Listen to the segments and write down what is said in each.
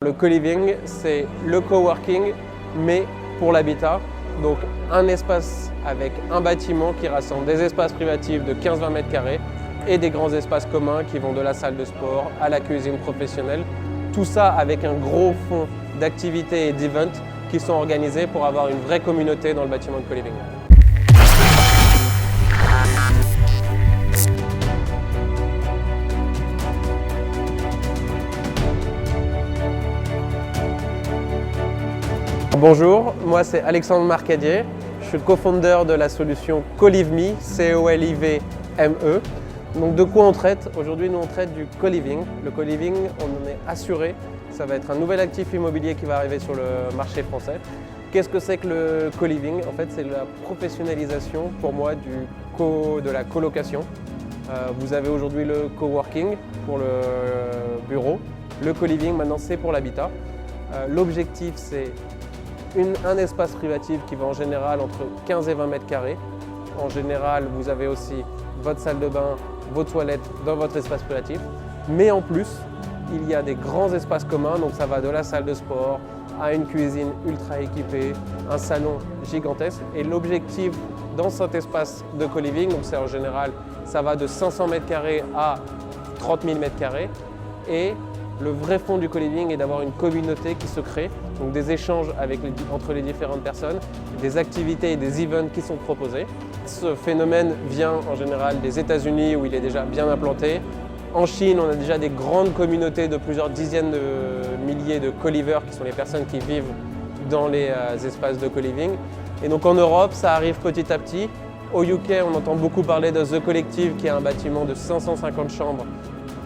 Le co-living, c'est le coworking, mais pour l'habitat. Donc un espace avec un bâtiment qui rassemble des espaces privatifs de 15-20 mètres carrés et des grands espaces communs qui vont de la salle de sport à la cuisine professionnelle. Tout ça avec un gros fonds d'activités et d'events qui sont organisés pour avoir une vraie communauté dans le bâtiment de co-living. Bonjour, moi c'est Alexandre Marcadier, je suis le co-founder de la solution CoLiveMe, C-O-L-I-V-M-E. Donc de quoi on traite? Aujourd'hui nous on traite du co-living. Le co-living, on en est assuré, ça va être un nouvel actif immobilier qui va arriver sur le marché français. Qu'est-ce que c'est que le co-living? En fait c'est la professionnalisation pour moi de la colocation. Vous avez aujourd'hui le coworking pour le bureau, le co-living maintenant c'est pour l'habitat. L'objectif c'est un espace privatif qui va en général entre 15 et 20 mètres carrés. En général, vous avez aussi votre salle de bain, vos toilettes dans votre espace privatif. Mais en plus, il y a des grands espaces communs, donc ça va de la salle de sport à une cuisine ultra équipée, un salon gigantesque. Et l'objectif dans cet espace de co-living, donc c'est en général, ça va de 500 mètres carrés à 30 000 mètres carrés. Et le vrai fond du co-living est d'avoir une communauté qui se crée, donc des échanges entre les différentes personnes, des activités et des events qui sont proposés. Ce phénomène vient en général des États-Unis où il est déjà bien implanté. En Chine, on a déjà des grandes communautés de plusieurs dizaines de milliers de co-livers qui sont les personnes qui vivent dans les espaces de co-living. Et donc en Europe, ça arrive petit à petit. Au UK, on entend beaucoup parler de The Collective qui est un bâtiment de 550 chambres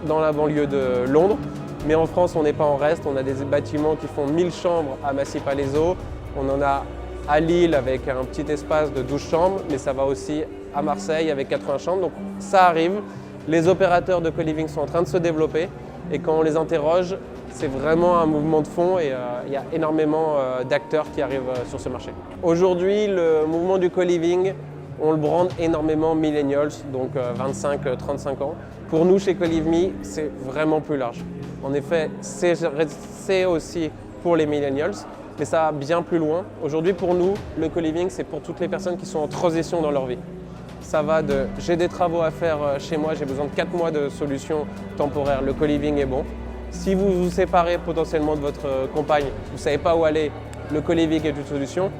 dans la banlieue de Londres. Mais en France, on n'est pas en reste. On a des bâtiments qui font 1000 chambres à Massy-Palaiseau. On en a à Lille avec un petit espace de 12 chambres, mais ça va aussi à Marseille avec 80 chambres. Donc ça arrive. Les opérateurs de co-living sont en train de se développer. Et quand on les interroge, c'est vraiment un mouvement de fond et il y a énormément d'acteurs qui arrivent sur ce marché. Aujourd'hui, le mouvement du co-living, on le brande énormément millennials, donc 25-35 ans. Pour nous, chez CoLiveMe, c'est vraiment plus large. En effet, c'est aussi pour les millennials, mais ça va bien plus loin. Aujourd'hui, pour nous, le co-living, c'est pour toutes les personnes qui sont en transition dans leur vie. Ça va de « j'ai des travaux à faire chez moi, j'ai besoin de 4 mois de solution temporaire, le co-living est bon ». Si vous vous séparez potentiellement de votre compagne, vous ne savez pas où aller, le co-living est une solution.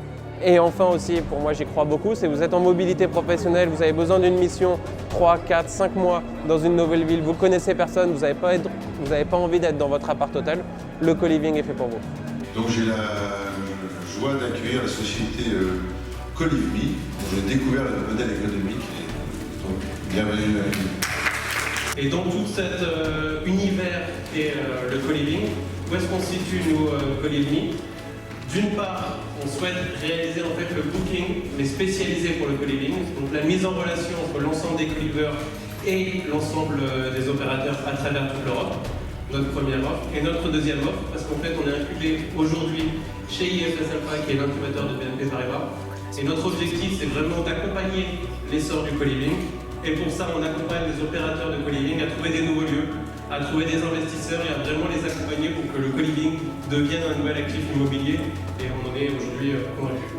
Et enfin aussi, pour moi j'y crois beaucoup, c'est que vous êtes en mobilité professionnelle, vous avez besoin d'une mission 3, 4, 5 mois dans une nouvelle ville, vous ne connaissez personne, vous n'avez pas envie d'être dans votre appart hôtel, le co-living est fait pour vous. Donc j'ai la joie d'accueillir la société CoLiveMe, dont j'ai découvert le modèle économique, donc bienvenue à nous. Et dans tout cet univers et le co-living, où est-ce qu'on se situe nous, CoLiveMe? D'une part, on souhaite réaliser en fait le booking, mais spécialisé pour le co-living, donc la mise en relation entre l'ensemble des co-livers et l'ensemble des opérateurs à travers toute l'Europe. Notre première offre. Et notre deuxième offre, parce qu'en fait on est incubé aujourd'hui chez IFS Alpha, qui est l'incubateur de BNP Paribas. Et notre objectif, c'est vraiment d'accompagner l'essor du co-living. Et pour ça, on accompagne les opérateurs de co-living à trouver des nouveaux lieux, à trouver des investisseurs et à vraiment les accompagner pour que le co-living devienne un nouvel actif immobilier. Et on en est aujourd'hui convaincus.